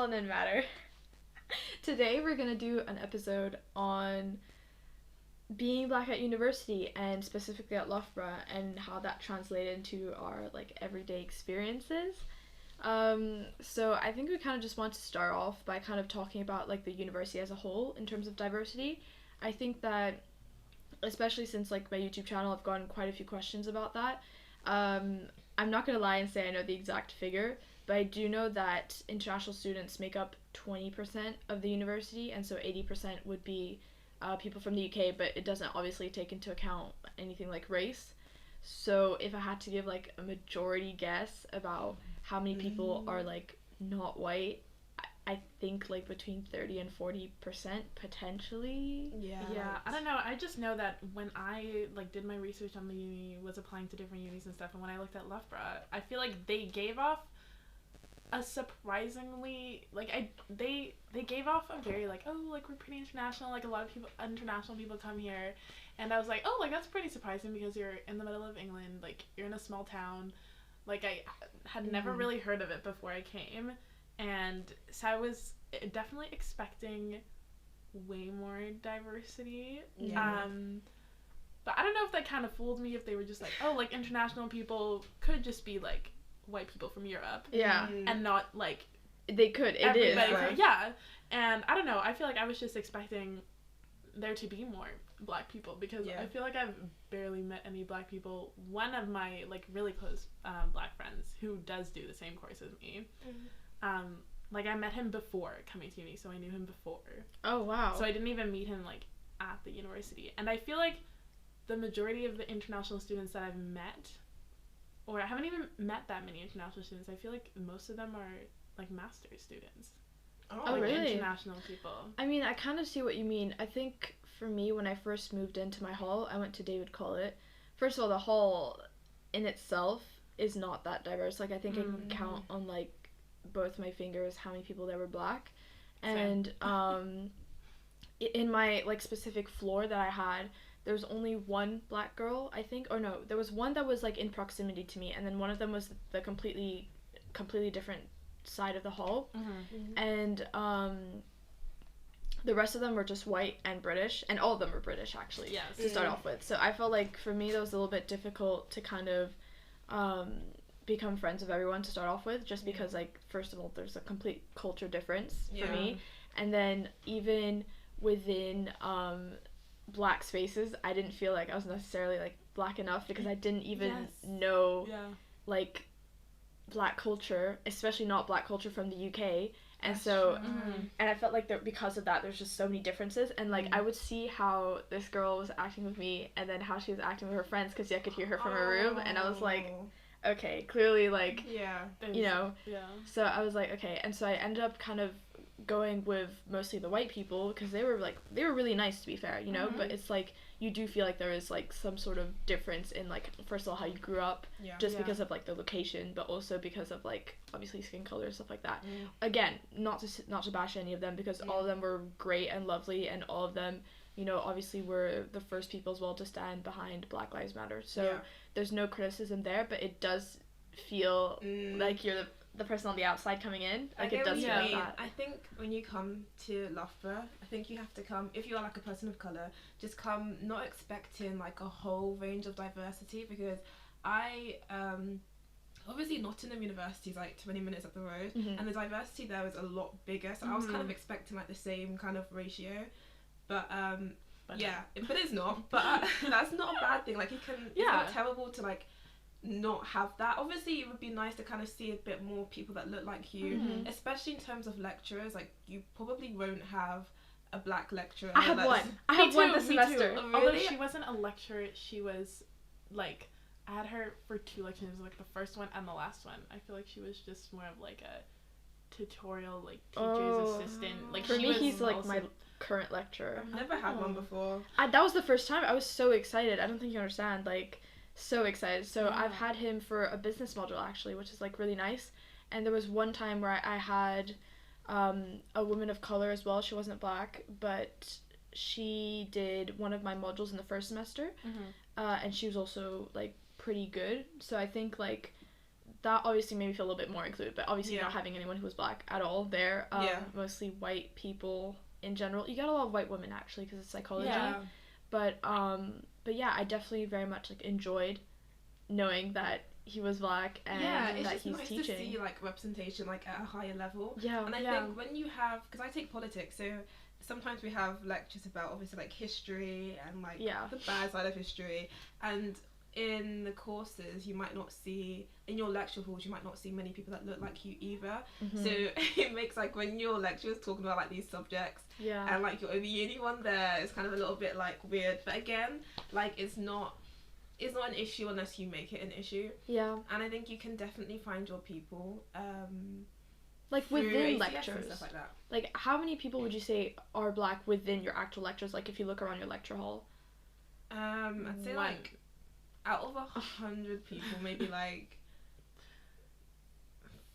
melanin matter. Today we're gonna do an episode on being black at university and specifically at Loughborough and how that translated into our like everyday experiences. So I think we kind of just want to start off by kind of talking about like the university as a whole in terms of diversity. I think that especially since like my YouTube channel, I've gotten quite a few questions about that. I'm not gonna lie and say I know the exact figure, but I do know that international students make up 20% of the university, and so 80% would be people from the UK, but it doesn't obviously take into account anything like race. So if I had to give like a majority guess about how many people are like not white, I think like between 30 and 40% potentially. Yeah, I don't know. I just know that when I like did my research on the uni, was applying to different unis and stuff, and when I looked at Loughborough, I feel like they gave off a surprisingly they gave off a very like, oh, like we're pretty international, like a lot of people international people come here, and I was like, oh, like that's pretty surprising because you're in the middle of England, like you're in a small town, like I had never really heard of it before I came, and so I was definitely expecting way more diversity. But I don't know if that kind of fooled me, if they were just like, oh, like international people could just be like white people from Europe. Yeah. And not like they could. It is. Right? Yeah. And I don't know. I feel like I was just expecting there to be more black people because I feel like I've barely met any black people. One of my like really close black friends who does do the same course as me. Like I met him before coming to uni, so I knew him before. Oh wow. So I didn't even meet him like at the university. And I feel like the majority of the international students that I've met, or I haven't even met that many international students. I feel like most of them are like master's students. Oh, like really? International people. I mean, I kind of see what you mean. I think for me, when I first moved into my hall, I went to David Collett. First of all, the hall in itself is not that diverse. Like, I think I can count on like both my fingers how many people there were black. And in my like specific floor that I had, there was only one black girl, I think, or no, there was one that was like in proximity to me, and then one of them was the completely different side of the hall. And the rest of them were just white and British, and all of them were British actually, to start off with. So I felt like for me that was a little bit difficult to kind of become friends with everyone to start off with, just because like first of all there's a complete culture difference for me, and then even within black spaces I didn't feel like I was necessarily like black enough because I didn't even know like black culture, especially not black culture from the UK. And that's so and I felt like there, because of that, there's just so many differences, and like I would see how this girl was acting with me and then how she was acting with her friends, because I could hear her from her room, and I was like, okay, clearly like you know, so I was like, okay. And so I ended up kind of going with mostly the white people because they were really nice, to be fair, you know. But it's like you do feel like there is like some sort of difference in like, first of all, how you grew up, just because of like the location, but also because of like obviously skin color and stuff like that. Again, not to bash any of them, because all of them were great and lovely, and all of them, you know, obviously were the first people as well to stand behind Black Lives Matter. So there's no criticism there, but it does feel like you're the person on the outside coming in. Like, it does feel like that. I think when you come to Loughborough, I think you have to come, if you are like a person of colour, just come not expecting like a whole range of diversity, because I obviously Nottingham University is like 20 minutes up the road, and the diversity there is a lot bigger, so I was kind of expecting like the same kind of ratio, but it's not, but that's not a bad thing. Like, you can, it's not terrible to like not have that. Obviously it would be nice to kind of see a bit more people that look like you, especially in terms of lecturers. Like, you probably won't have a black lecturer. I have one this semester. Oh, really? Although she wasn't a lecturer, she was like, I had her for 2 lectures, like the first one and the last one. I feel like she was just more of like a tutorial, like teacher's assistant. Like, for me, he's like my current lecturer. I've never had one before. That was the first time. I was so excited. I don't think you understand. Like, so excited. So I've had him for a business module actually, which is like really nice. And there was one time where I had a woman of color as well. She wasn't black, but she did one of my modules in the first semester, and she was also like pretty good. So I think like that obviously made me feel a little bit more included, but obviously not having anyone who was black at all there. Mostly white people in general. You get a lot of white women actually because it's psychology. But yeah, I definitely very much like enjoyed knowing that he was black and that he's nice teaching. To see like representation like at a higher level. And I think when you have, because I take politics, so sometimes we have lectures about obviously like history and like the bad side of history, and in the courses you might not see, in your lecture halls you might not see many people that look like you either. So it makes like when your lecturer's talking about like these subjects and like you're the only one there, it's kind of a little bit like weird, but again like it's not an issue unless you make it an issue. And I think you can definitely find your people like within ACS lectures and stuff like that. Like how many people would you say are black within your actual lectures, like if you look around your lecture hall? I'd say like out of 100 people maybe like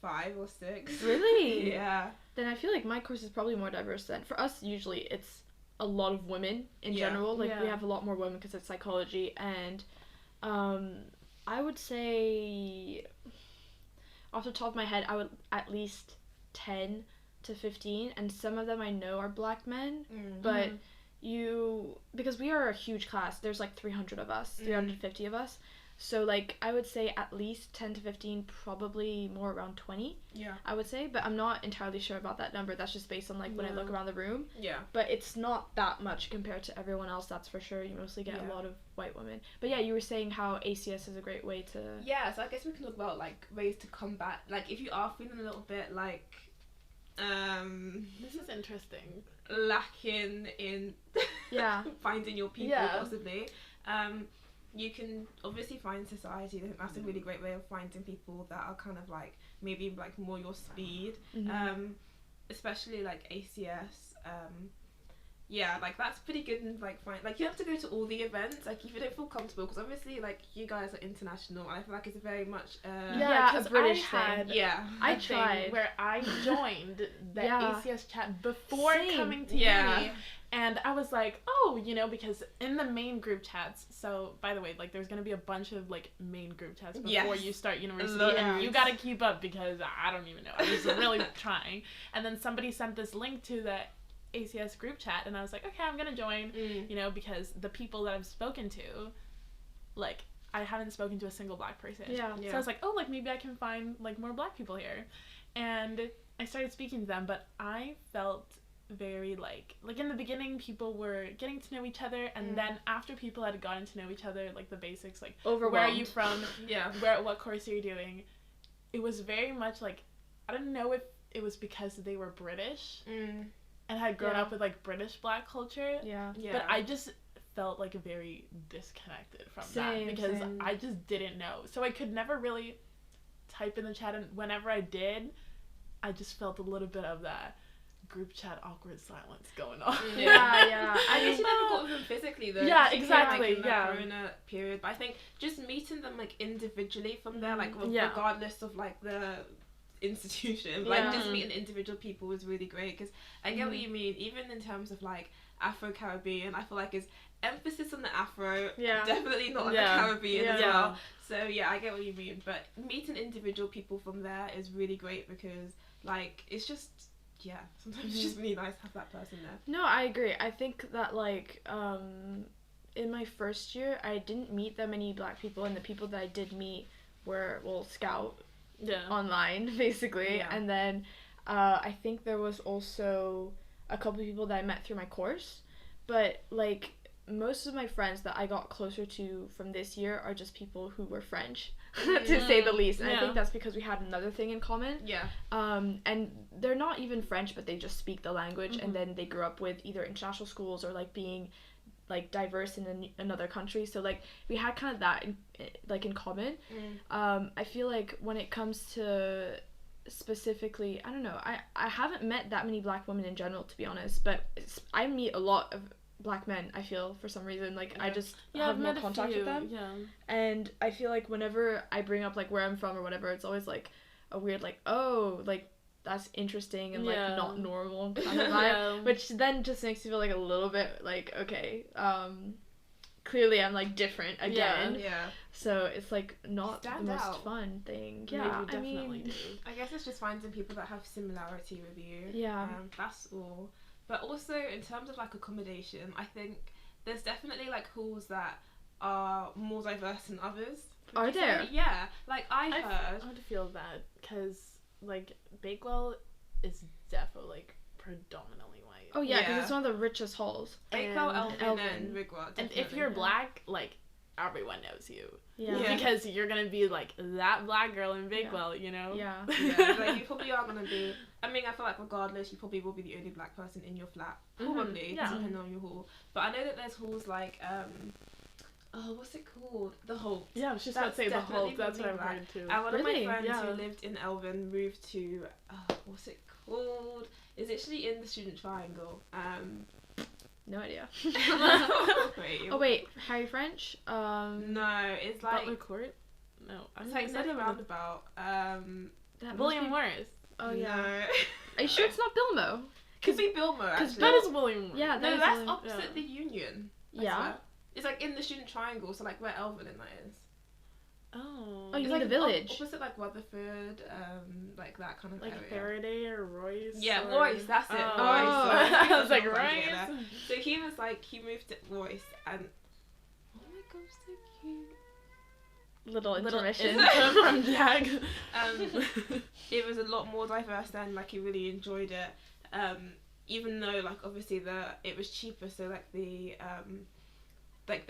5 or 6. Really? Yeah. Then I feel like my course is probably more diverse than, for us usually it's a lot of women in general, like we have a lot more women because it's psychology, and I would say off the top of my head I would at least 10 to 15, and some of them I know are black men, but because we are a huge class, there's like 300 of us, 350 of us, so like I would say at least 10 to 15, probably more around 20, I would say, but I'm not entirely sure about that number. That's just based on like when I look around the room, but it's not that much compared to everyone else, that's for sure. You mostly get a lot of white women. But yeah, you were saying how ACS is a great way to so I guess we can talk about like ways to combat, like if you are feeling a little bit like this is interesting, lacking in finding your people possibly, you can obviously find society. I think that's a really great way of finding people that are kind of like maybe like more your speed, especially like ACS. Like that's pretty good, and like fine, like you have to go to all the events, like if you don't feel comfortable, because obviously like you guys are international, and I feel like it's very much a British thing. I tried where I joined the ACS chat before coming to uni, and I was like, oh, you know, because in the main group chats, so by the way, like there's gonna be a bunch of like main group chats before you start university, and you gotta keep up because I don't even know, I was really trying, and then somebody sent this link to the ACS group chat, and I was like, okay, I'm gonna join, you know, because the people that I've spoken to, like I haven't spoken to a single black person, so I was like, oh, like maybe I can find like more black people here, and I started speaking to them, but I felt very like in the beginning people were getting to know each other, and then after people had gotten to know each other, like the basics, like where are you from, what course are you doing, it was very much like, I don't know if it was because they were British and had grown up with like British black culture, but I just felt like very disconnected from that because I just didn't know, so I could never really type in the chat, and whenever I did, I just felt a little bit of that group chat awkward silence going on. I guess you never got with them physically though. Exactly. Like, in the Corona period, but I think just meeting them like individually from there, like regardless of like the institution, like just meeting individual people was really great, because I get what you mean. Even in terms of like Afro-Caribbean, I feel like is emphasis on the Afro, definitely not on the Caribbean as well. So I get what you mean, but meeting individual people from there is really great, because like it's just sometimes it's just really nice to have that person there. No, I agree. I think that like in my first year I didn't meet that many black people, and the people that I did meet were Scout online basically, and then I think there was also a couple of people that I met through my course, but like most of my friends that I got closer to from this year are just people who were French, to say the least, and I think that's because we had another thing in common, and they're not even French, but they just speak the language, and then they grew up with either international schools or like being like diverse in another country, so like we had kind of that in common. I feel like when it comes to specifically, I don't know, I haven't met that many black women in general, to be honest, but I meet a lot of black men, I feel, for some reason, like I just have more contact with them, and I feel like whenever I bring up like where I'm from or whatever, it's always like a weird like, oh, like that's interesting and like not normal kind of vibe, which then just makes me feel like a little bit like, okay, clearly I'm like different again. Yeah. So it's like not Stand the most out. fun thing. No, Yeah, you definitely do. I guess it's just finding people that have similarity with you. Yeah. That's all. But also in terms of like accommodation, I think there's definitely like halls that are more diverse than others. Are Would you there? say? Yeah. Like I heard. I would feel that because like Bakewell is definitely like predominantly white. Oh yeah, because Yeah. it's one of the richest halls. Bakewell, And Elvin, and Rigwell. And if definitely. you're black, like everyone knows you. Yeah. Yeah. Because you're gonna be like that black girl in Bakewell, you know? Yeah. Yeah, like you probably are gonna be. I mean, I feel like regardless, you probably will be the only black person in your flat, probably, Yeah. depending on your hall. But I know that there's halls like oh, what's it called? The Holt. Yeah, I was just about to That's say the whole. definitely That's what I've black. heard too. And one Really? of my friends Yeah. who lived in Elvin moved to what's it called? It's actually in the Student Triangle. No idea. Wait, Oh wait, Harry French. no, it's like Butler Court? No, I'm it's like not said even roundabout. That must William be- Morris. Oh yeah. No. Are you sure it's not Bilmo? Could be Bilmo Cause actually. That is William Morris. Yeah, that No, is that's William- opposite yeah. the Union. I Yeah. swear. It's like in the Student Triangle, so like where Elvin and that is. Oh. Oh, you It's mean like the village? opposite like Rutherford, like that kind of Like area. Faraday or Royce? Yeah, or... Royce, that's it. Oh. Royce. Sorry. I was like, Royce. Royce? So he was like, he moved to Royce, and oh my gosh, so cute. Little intermission. input from Jack. It was a lot more diverse then. Like he really enjoyed it. Even though like obviously it was cheaper, so like the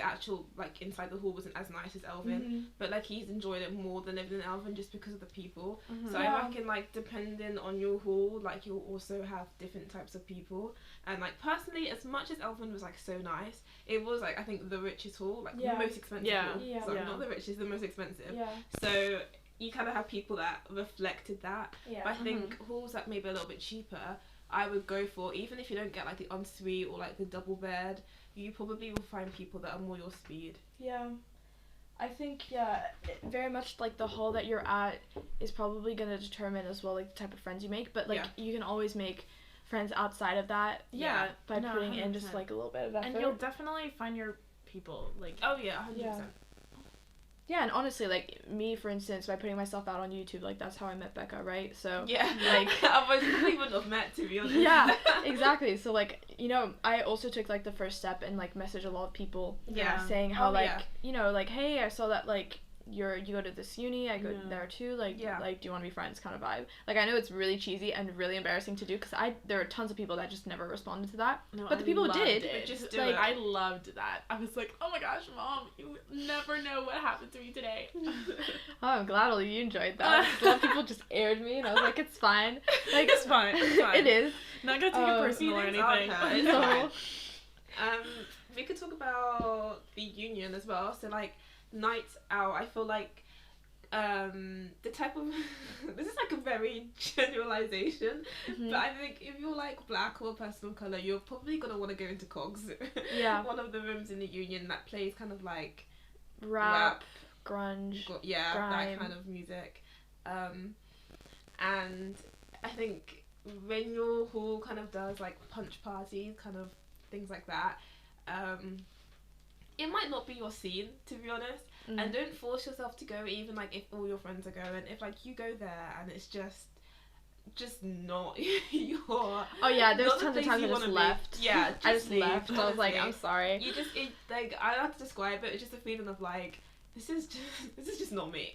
actual like inside the hall wasn't as nice as Elvin, but like he's enjoyed it more than living in Elvin just because of the people. So Yeah. I reckon like depending on your hall, like you'll also have different types of people. And like personally, as much as Elvin was like so nice, it was like I think the richest hall, like Yeah. the most expensive Yeah. hall. Yeah. Sorry, Yeah. not the richest, the most expensive. Yeah. So you kind of have people that reflected that. Yeah. But I think halls that maybe a little bit cheaper, I would go for, even if you don't get like the ensuite or like the double bed, you probably will find people that are more your speed. Yeah. I think, very much like the hall that you're at is probably going to determine as well like the type of friends you make, but like Yeah. you can always make friends outside of that Yeah. by No, putting in just 100%. like a little bit of effort. And you'll definitely find your people. Like, Oh yeah, 100%. Yeah. Yeah, and honestly, like me for instance, by putting myself out on YouTube, like that's how I met Becca, right? So Yeah, like otherwise we probably wouldn't have met, to be honest. yeah, exactly. So like, you know, I also took like the first step and like message a lot of people Yeah. saying how Oh, like, yeah. you know, like, hey, I saw that like you go to this uni, I go Yeah. there too, like, Yeah. like, do you want to be friends kind of vibe. Like, I know it's really cheesy and really embarrassing to do because there are tons of people that just never responded to that. no, But the people who loved did, it. just do like, it. I loved that. I was like, oh my gosh, Mom, you never know what happened to me today. Oh, I'm glad you enjoyed that. A lot of people just aired me and I was like, it's fine. Like, It's fine. It's fine. It is. Not gonna take it personal or feelings aren't anything. hurt, it's No. fine. We could talk about the Union as well. So like nights out, I feel like the type of this is like a very generalization, but I think if you're like black or a person of color, you're probably gonna want to go into Cogs. Yeah. One of the rooms in the Union that plays kind of like Rap, grunge. yeah, grime. that kind of music, and I think when your hall kind of does like punch parties, kind of things like that, it might not be your scene, to be honest. And don't force yourself to go, even like if all your friends are going. If like you go there and it's just not your. Oh yeah, there's not the tons of place times you I just wanna be. left. Yeah, I just leave, left. I was like, I'm honestly. sorry. You just like I don't have to describe it. It's just a feeling of like this is just not me.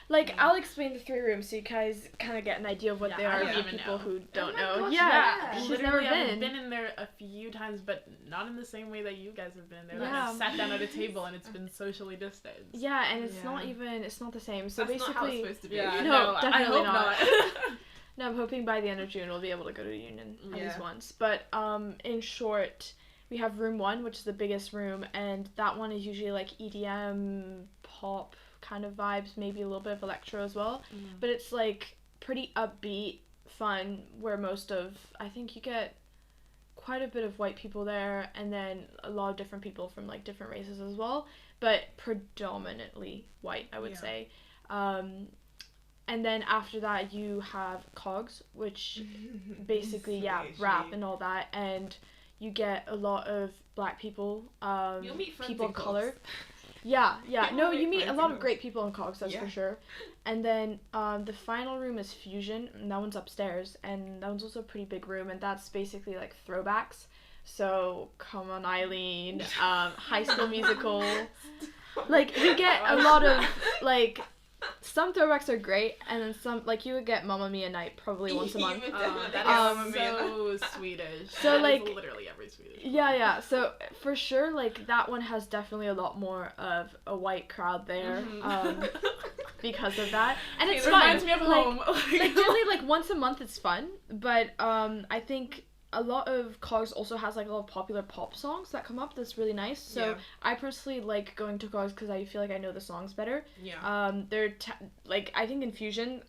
Like, I'll explain the 3 rooms so you guys kind of get an idea of what Yeah, they I are don't for even people know. who don't my know. gosh, Yeah, yeah. she's Literally, never I've been. in there a few times, but not in the same way that you guys have been there. Yeah. Like, sat down at a table and it's been socially distanced. Yeah, and it's Yeah. not even, it's not the same. So That's not how it's basically, supposed to be. Yeah, No, I definitely hope not. not. no, I'm hoping by the end of June we'll be able to go to Union at Yeah. least once. But in short, we have room 1, which is the biggest room, and that one is usually like EDM, pop kind of vibes, maybe a little bit of electro as well. But it's like pretty upbeat, fun, where I think you get quite a bit of white people there, and then a lot of different people from like different races as well, but predominantly white, I would Yeah. say. And then after that you have Cogs, which basically So rap she- and all that, and you get a lot of black people, You'll meet friends people in of color. Cogs. Yeah. You'll No, meet you meet a friends lot in of great people in Cogs, that's Yeah. for sure. And then the final room is Fusion, and that one's upstairs, and that one's also a pretty big room, and that's basically like throwbacks. So, Come On Eileen, High School Musical. Like, you get a lot of, like, some throwbacks are great, and then some, like, you would get Mamma Mia night probably once a month. That is so Swedish. So, That like, is literally every Swedish. Yeah. So, for sure, like, that one has definitely a lot more of a white crowd there, because of that. And it's it fun. reminds me of home. Like, generally, like, once a month it's fun, but, I think a lot of Cogs also has, like, a lot of popular pop songs that come up that's really nice. So, I personally like going to Cogs because I feel like I know the songs better. Yeah. Like, I think in Fusion,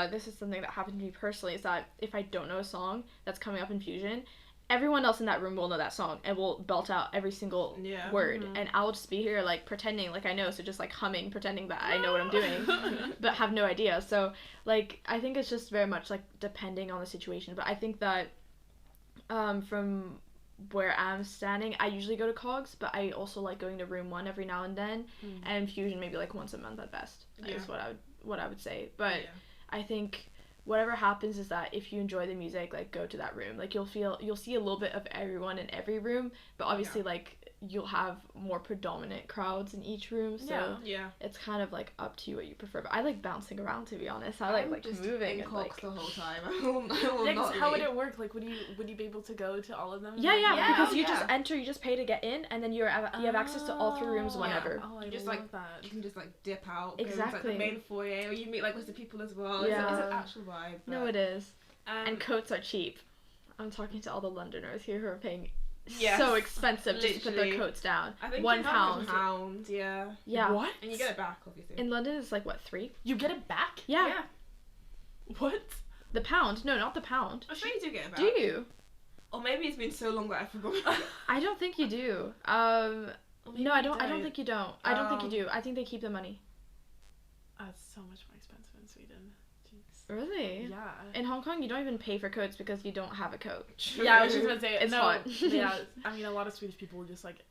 this is something that happened to me personally, is that if I don't know a song that's coming up in Fusion, everyone else in that room will know that song and will belt out every single word. And I'll just be here, like, pretending like I know, so just, like, humming, pretending that I know what I'm doing, but have no idea. So, like, I think it's just very much, like, depending on the situation. But I think that from where I'm standing, I usually go to Cogs, but I also like going to Room 1 every now and then, and Fusion maybe like once a month at best, is what I would say. But I think whatever happens is that if you enjoy the music, like, go to that room. Like, you'll see a little bit of everyone in every room, but obviously like you'll have more predominant crowds in each room, so it's kind of like up to you what you prefer. But I like bouncing around, to be honest. I like just moving in and Cogs like the whole time. I will not how would leave. it work? Like, would you be able to go to all of them? because you just enter, you just pay to get in, and then you have access to all 3 rooms whenever. Oh, I You just love like that. You can just like dip out, Exactly. go into, like, the main foyer, or you meet like with the people as well. Yeah. It's an actual vibe. No, it is. And And coats are cheap. I'm talking to all the Londoners here who are paying Yes, so expensive just to put their literally. coats down. I think £1. it's like £1, yeah. Yeah. What? And you get it back, obviously. In London, it's like, what, 3? You get it back? Yeah. What? The pound. No, not the pound. I'm sure you do get it back. Do you? Or maybe it's been so long that I forgot. I don't think you do. No, I don't think you don't. I don't think you do. I think they keep the money. It's so much more expensive in Sweden. Jeez. Really? Yeah. In Hong Kong, you don't even pay for coats because you don't have a coat. Yeah, I was just gonna say It's no. hot. Yeah, I mean, a lot of Swedish people just like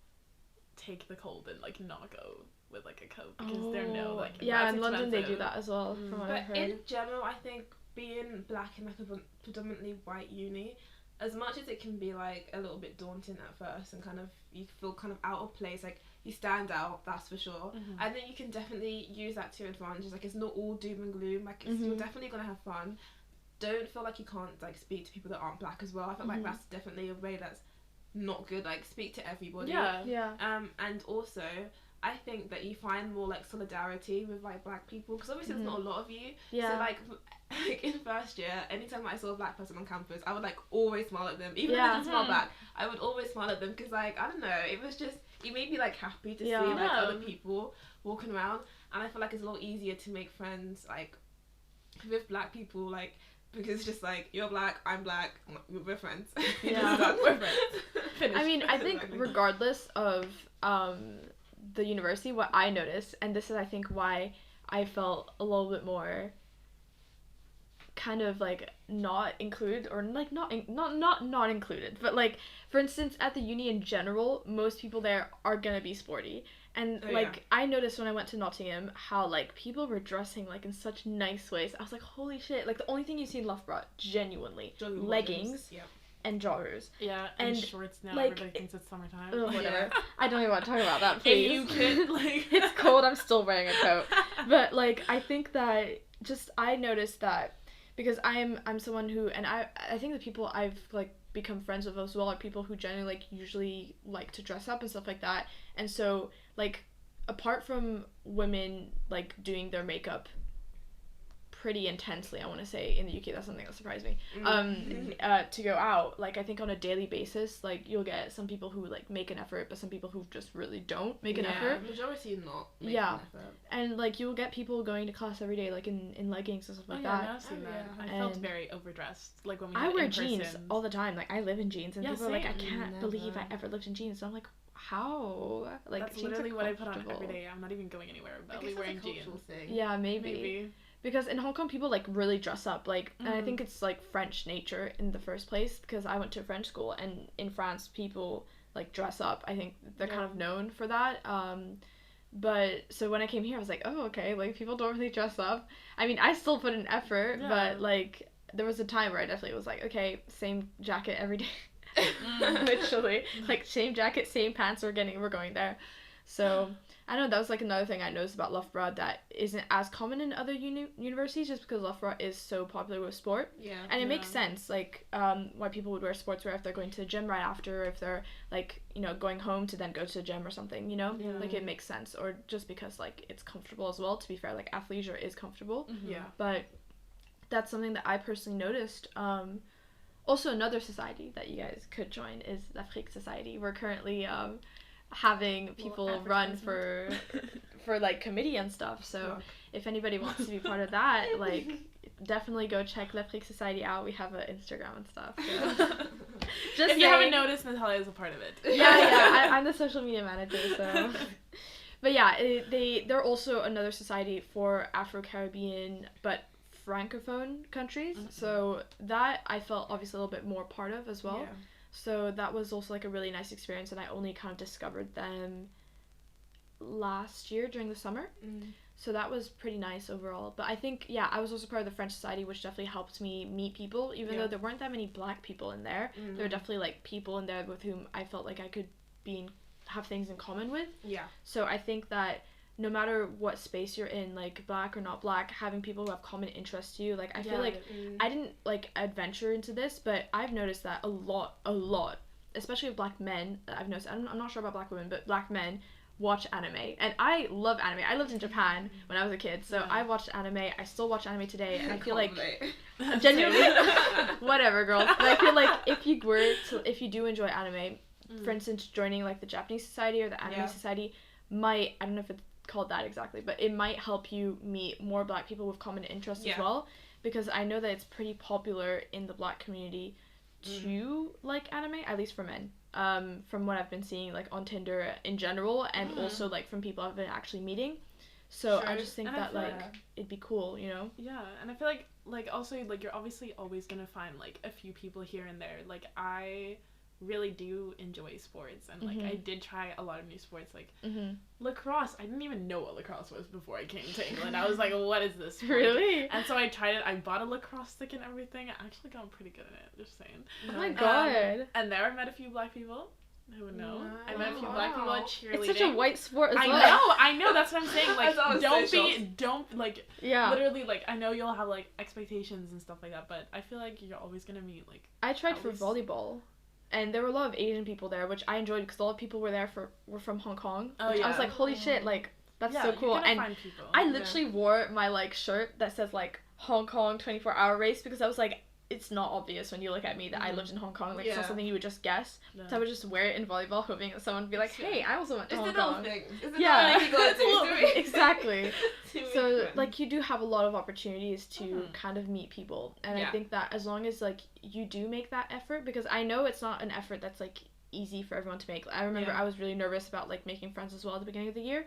take the cold and like not go with like a coat because they're like yeah, that's in London they do expensive. that as well. From what I've But heard. in general, I think being black in like a predominantly white uni, as much as it can be like a little bit daunting at first and kind of you feel kind of out of place, like you stand out, that's for sure. I think you can definitely use that to your advantage. Like, it's not all doom and gloom. Like, you're definitely gonna have fun. Don't feel like you can't like speak to people that aren't black as well. I feel like that's definitely a way that's not good. Like, speak to everybody. Yeah. And also, I think that you find more like solidarity with like black people because obviously there's not a lot of you. Yeah. So like in first year, anytime I saw a black person on campus, I would like always smile at them. Even if I didn't smile back, I would always smile at them because like I don't know, it was just it made me like happy to see like other people walking around, and I feel like it's a lot easier to make friends like with black people like. Because it's just like, you're black, I'm black, we're friends. Yeah. We're friends. Finished. I mean, I think regardless of the university, what I noticed, and this is I think why I felt a little bit more kind of like not included, or like not included, but like for instance at the uni in general, most people there are gonna be sporty. And I noticed when I went to Nottingham how like people were dressing like in such nice ways. I was like, holy shit, like the only thing you see in Loughborough, genuinely, leggings and joggers. Yeah, and shorts now. Like, everybody thinks it's summertime. Whatever. I don't even want to talk about that, please. And you could like it's cold, I'm still wearing a coat. But like I think that just I noticed that because I'm someone who, and I think the people I've like become friends with as well are people who generally like usually like to dress up and stuff like that. And so like apart from women like doing their makeup pretty intensely, I want to say, in the UK, that's something that surprised me, to go out, like I think on a daily basis, like you'll get some people who like make an effort, but some people who just really don't make an effort. Majority not making an effort. And like you'll get people going to class every day like in leggings and stuff like that. Yeah, I've seen that. I And felt very overdressed, like when we I had wear jeans all the time, like I live in jeans, and Yeah, people are like, I same. can't believe I ever lived in jeans. So I'm like, how? Like that's jeans are literally what I put on comfortable. every day. I'm not even going anywhere I without guess wearing that's a cultural jeans. thing. Yeah, maybe. because in Hong Kong people like really dress up, like, and I think it's like French nature in the first place, because I went to a French school, and in France people like dress up. I think they're kind of known for that. But so when I came here, I was like, oh, okay, like people don't really dress up. I mean, I still put in effort, but like there was a time where I definitely was like, okay, same jacket every day. Literally, like same jacket, same pants, we're going there. So I don't know, that was like another thing I noticed about Loughborough that isn't as common in other universities, just because Loughborough is so popular with sport. And it makes sense, like, why people would wear sportswear if they're going to the gym right after, or if they're like, you know, going home to then go to the gym or something, you know. Like it makes sense, or just because like it's comfortable as well. To be fair, like athleisure is comfortable. But that's something that I personally noticed. Also, another society that you guys could join is the Afrique Society. We're currently having people run for like committee and stuff. So if anybody wants to be part of that, like definitely go check l'Afrique Society out. We have an Instagram and stuff. So. Just if you haven't noticed, Natalia is a part of it. I'm the social media manager. So. But yeah, they're also another society for Afro-Caribbean but Francophone countries. So that I felt obviously a little bit more part of as well. So that was also like a really nice experience, and I only kind of discovered them last year during the summer. So that was pretty nice overall. But I think, I was also part of the French Society, which definitely helped me meet people, even though there weren't that many black people in there. There were definitely like people in there with whom I felt like I could have things in common with. So I think that no matter what space you're in, like black or not black, having people who have common interests to you, like I feel like I didn't like adventure into this, but I've noticed that a lot, especially with black men. I've noticed, I'm not sure about black women, but black men watch anime, and I love anime. I lived in Japan when I was a kid, so I watched anime. I still watch anime today, and I feel like genuinely whatever, girls. But I feel like if you do enjoy anime, for instance, joining like the Japanese society or the anime society might, I don't know if it's called that exactly, but it might help you meet more black people with common interests as well, because I know that it's pretty popular in the black community to like anime, at least for men, from what I've been seeing like on Tinder in general, and also like from people I've been actually meeting. So I just think that like it'd be cool, you know. And I feel like also like you're obviously always gonna find like a few people here and there. Like I really do enjoy sports, and like I did try a lot of new sports, like lacrosse. I didn't even know what lacrosse was before I came to England. I was like, what is this sport? Really? And so I tried it. I bought a lacrosse stick and everything. I actually got pretty good at it, just saying. Oh my god. And there I met a few black people who would know. I met a few black people at cheerleading. It's such a white sport as well. I know, that's what I'm saying. Like, don't like, literally, like, I know you'll have like expectations and stuff like that, but I feel like you're always gonna meet like. I tried for volleyball. And there were a lot of Asian people there, which I enjoyed because a lot of people were from Hong Kong. I was like, holy shit, like, that's so cool. And I literally wore my, like, shirt that says, like, Hong Kong 24-hour race, because I was like, it's not obvious when you look at me that I lived in Hong Kong. Like, it's not something you would just guess. So I would just wear it in volleyball, hoping that someone would be like, hey, I also went to Hong Kong. Exactly. So, like, you do have a lot of opportunities to kind of meet people. And I think that as long as, like, you do make that effort, because I know it's not an effort that's, like, easy for everyone to make. I remember I was really nervous about, like, making friends as well at the beginning of the year.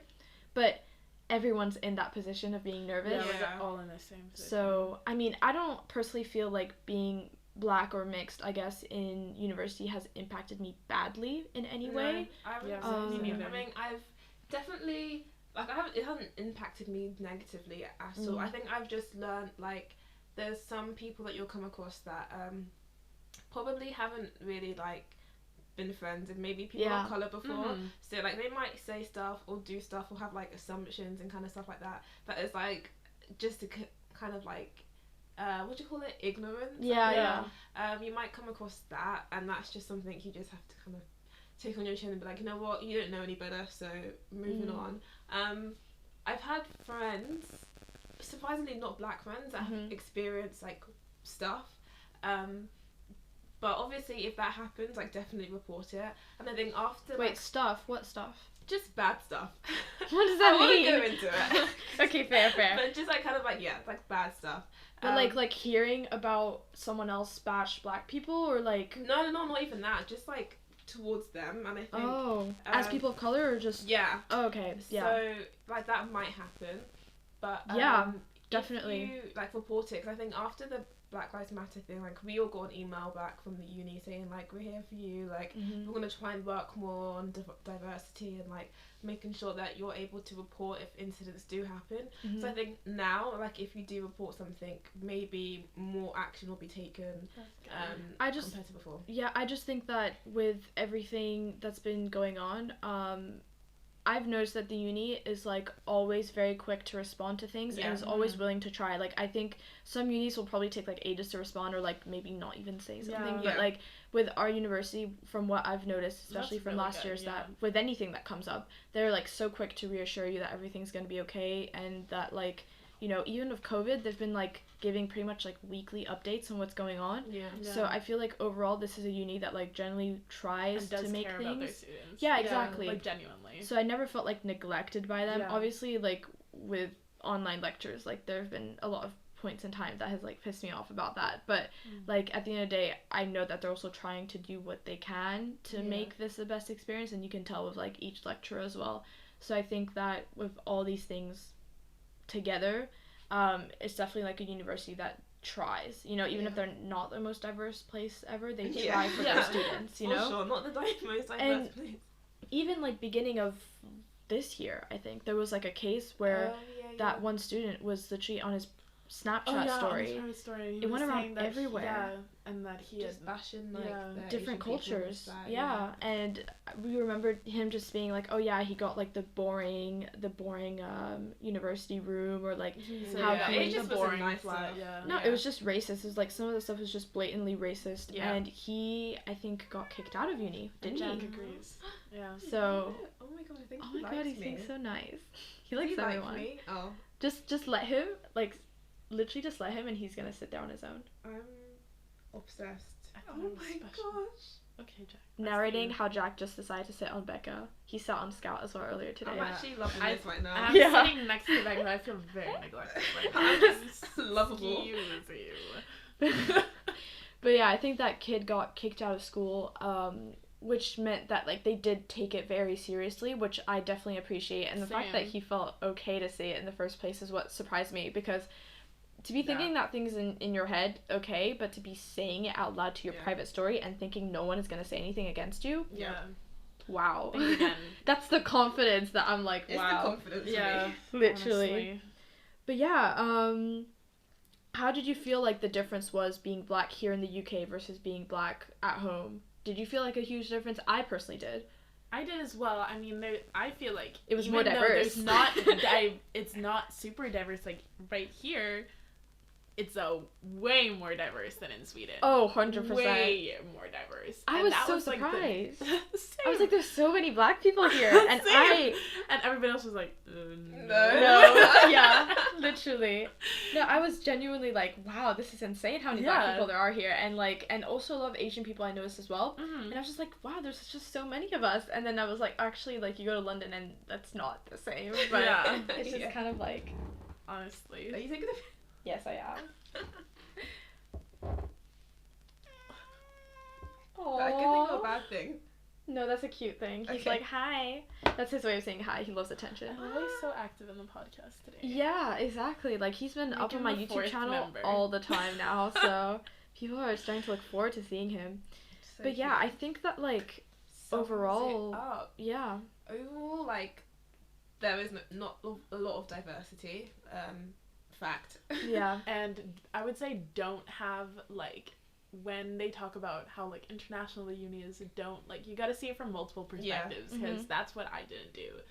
But everyone's in that position of being nervous. We're all in the same position. So, I mean, I don't personally feel like being black or mixed, I guess, in university has impacted me badly in any way. I mean, I've definitely, like, it hasn't impacted me negatively at all. I think I've just learned, like, there's some people that you'll come across that probably haven't really, like, been friends, and maybe people of colour before, so like they might say stuff or do stuff or have like assumptions and kind of stuff like that is like just to kind of like what do you call it, ignorance. You might come across that, and that's just something you just have to kind of take on your chin and be like, you know what, you don't know any better, so moving on. I've had friends, surprisingly not black friends, that have experienced like stuff, but obviously, if that happens, like, definitely report it. And I think after, Wait, stuff? What stuff? Just bad stuff. What does that mean? I won't go into it. Okay, fair. But just, like, kind of, like, like, bad stuff. But, like hearing about someone else bash black people, or, like... No, not even that. Just, like, towards them, and I think... Oh, as people of colour, or just... Yeah. Oh, okay, yeah. So, like, that might happen, but... Definitely. if you like report it, because I think after the Black Lives Matter thing, like we all got an email back from the uni saying like, we're here for you, like we're gonna try and work more on diversity and like making sure that you're able to report if incidents do happen. So I think now, like if you do report something, maybe more action will be taken compared to before. Yeah, I just think that with everything that's been going on, I've noticed that the uni is like always very quick to respond to things and is always willing to try. Like I think some unis will probably take like ages to respond or like maybe not even say something. But like with our university, from what I've noticed, especially from really last year, is that with anything that comes up, they're like so quick to reassure you that everything's gonna be okay and that like, you know, even with COVID, they've been like giving pretty much like weekly updates on what's going on. So I feel like overall this is a uni that like generally tries to make things. About their students. Yeah, exactly. Like genuinely. So I never felt like neglected by them. Obviously, like with online lectures, like there have been a lot of points in time that has like pissed me off about that. But like at the end of the day, I know that they're also trying to do what they can to make this the best experience, and you can tell with like each lecturer as well. So I think that with all these things together, it's definitely like a university that tries, you know, even if they're not the most diverse place ever, they try for their students, you know. For sure, not the most diverse place. Even like beginning of this year, I think there was like a case where that one student was literally on his Snapchat story. It went around everywhere. And that he just bashing like different cultures. And we remembered him just being like, oh yeah, he got like the boring university room, or like how it just wasn't nice. It was just racist. It was like some of the stuff was just blatantly racist, and he, I think, got kicked out of uni. Didn't he? Jack agrees. Yeah. So. Oh my god, I think he likes me. He thinks so nice. He likes he everyone. Like me? Oh. Just let him, like, literally just let him, and he's gonna sit there on his own. I'm obsessed. Oh my gosh. Okay, Jack. Narrating how Jack just decided to sit on Becca. He sat on Scout as well earlier today. I'm actually loving this right now. I'm sitting next to Becca, I feel very neglected right now. I'm just lovable. But yeah, I think that kid got kicked out of school, which meant that like they did take it very seriously, which I definitely appreciate. And the fact that he felt okay to say it in the first place is what surprised me, because to be thinking that things in your head, okay, but to be saying it out loud to your private story and thinking no one is going to say anything against you. Wow. That's the confidence that I'm like, wow. It's the confidence literally. Honestly. But yeah, how did you feel like the difference was being black here in the UK versus being black at home? Did you feel like a huge difference? I personally did. I did as well. I mean, I feel like it was more diverse. It's not super diverse. Like right here, it's way more diverse than in Sweden. Oh, 100%. Way more diverse. I was so surprised. I was like, there's so many black people here. And and everybody else was like, no. Yeah, literally. No, I was genuinely like, wow, this is insane how many black people there are here. And like, and also a lot of Asian people I noticed as well. And I was just like, wow, there's just so many of us. And then I was like, actually, like, you go to London and that's not the same. But it's just kind of like, honestly. Are you thinking of... Yes, I am. A good thing or a bad thing? No, that's a cute thing. He's like, hi. That's his way of saying hi. He loves attention. Always so active in the podcast today. Yeah, exactly. Like, he's been up on my YouTube channel all the time now, so people are starting to look forward to seeing him. So but yeah, I think that, like, overall, overall, like, there is not a lot of diversity. Fact. Yeah. And I would say don't have, like, when they talk about how, like, international the uni is, don't, like, you gotta see it from multiple perspectives, because that's what I didn't do.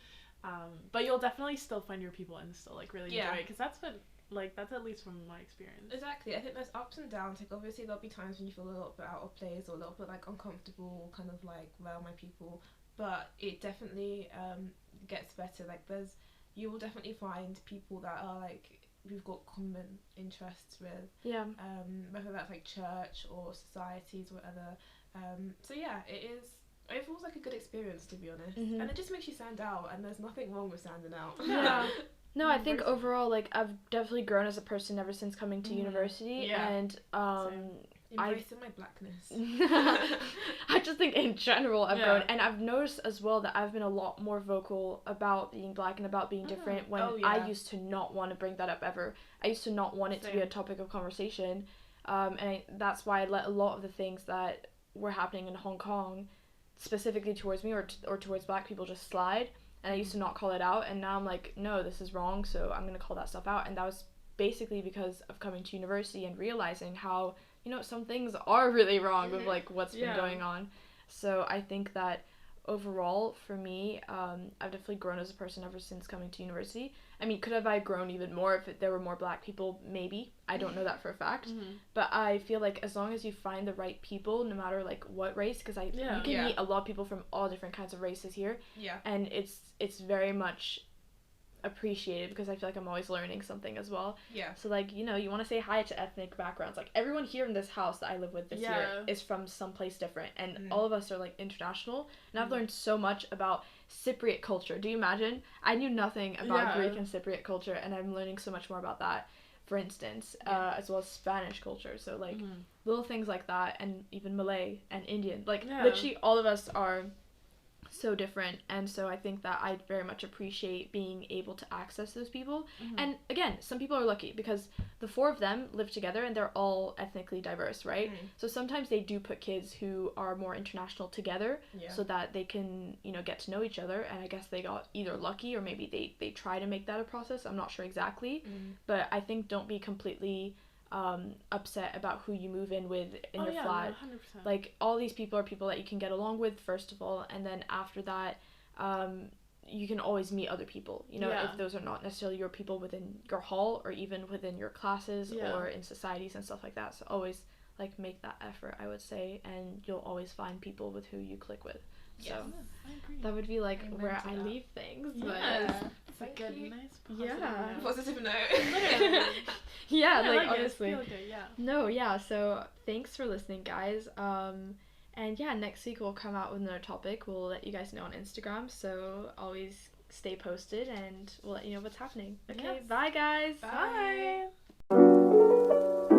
But you'll definitely still find your people and still, like, really enjoy it, because that's what, like, that's at least from my experience. Exactly. I think there's ups and downs. Like, obviously there'll be times when you feel a little bit out of place or a little bit, like, uncomfortable, kind of like, where are my people? But it definitely gets better. Like, you will definitely find people that are, like, we've got common interests with, whether that's like church or societies or whatever. So yeah, it feels like a good experience, to be honest, and it just makes you stand out, and there's nothing wrong with standing out. No, I think overall, like, I've definitely grown as a person ever since coming to university, and Embracing my blackness. I just think in general I've Yeah. grown, and I've noticed as well that I've been a lot more vocal about being black and about being different when Oh, yeah. I used to not want to bring that up ever. I used to not want it to be a Same. topic of conversation, that's why I let a lot of the things that were happening in Hong Kong, specifically towards me or towards black people, just slide, and I used to not call it out, and now I'm like, no, this is wrong, so I'm gonna call that stuff out. And that was basically because of coming to university and realizing how, you know, some things are really wrong with like what's been going on. So I think that overall for me, I've definitely grown as a person ever since coming to university. I mean, could have I grown even more if there were more black people? Maybe. I don't know that for a fact. But I feel like as long as you find the right people, no matter like what race, because you can meet a lot of people from all different kinds of races here. Yeah. And it's very much appreciated because I feel like I'm always learning something as well. Yeah. So like, you know, you want to say hi to ethnic backgrounds. Like everyone here in this house that I live with this year is from someplace different, and all of us are like international. And I've learned so much about Cypriot culture. Do you imagine? I knew nothing about Greek and Cypriot culture, and I'm learning so much more about that, for instance, as well as Spanish culture. So like little things like that, and even Malay and Indian. Like literally all of us are so different, and so I think that I very much appreciate being able to access those people. And again, some people are lucky because the four of them live together and they're all ethnically diverse, right? So sometimes they do put kids who are more international together so that they can, you know, get to know each other, and I guess they got either lucky or maybe they try to make that a process. I'm not sure exactly, but I think don't be completely upset about who you move in with in your flat. 100%. Like all these people are people that you can get along with first of all, and then after that you can always meet other people, you know, if those are not necessarily your people within your hall or even within your classes or in societies and stuff like that. So always like make that effort, I would say, and you'll always find people with who you click with. So I agree. that would be like where I leave things. It's a good, nice, positive note. Positive note. Yeah, I like like honestly. It. I feel good, yeah. No, yeah. So thanks for listening, guys. And yeah, next week we'll come out with another topic. We'll let you guys know on Instagram. So always stay posted, and we'll let you know what's happening. Okay, bye, guys. Bye. Bye.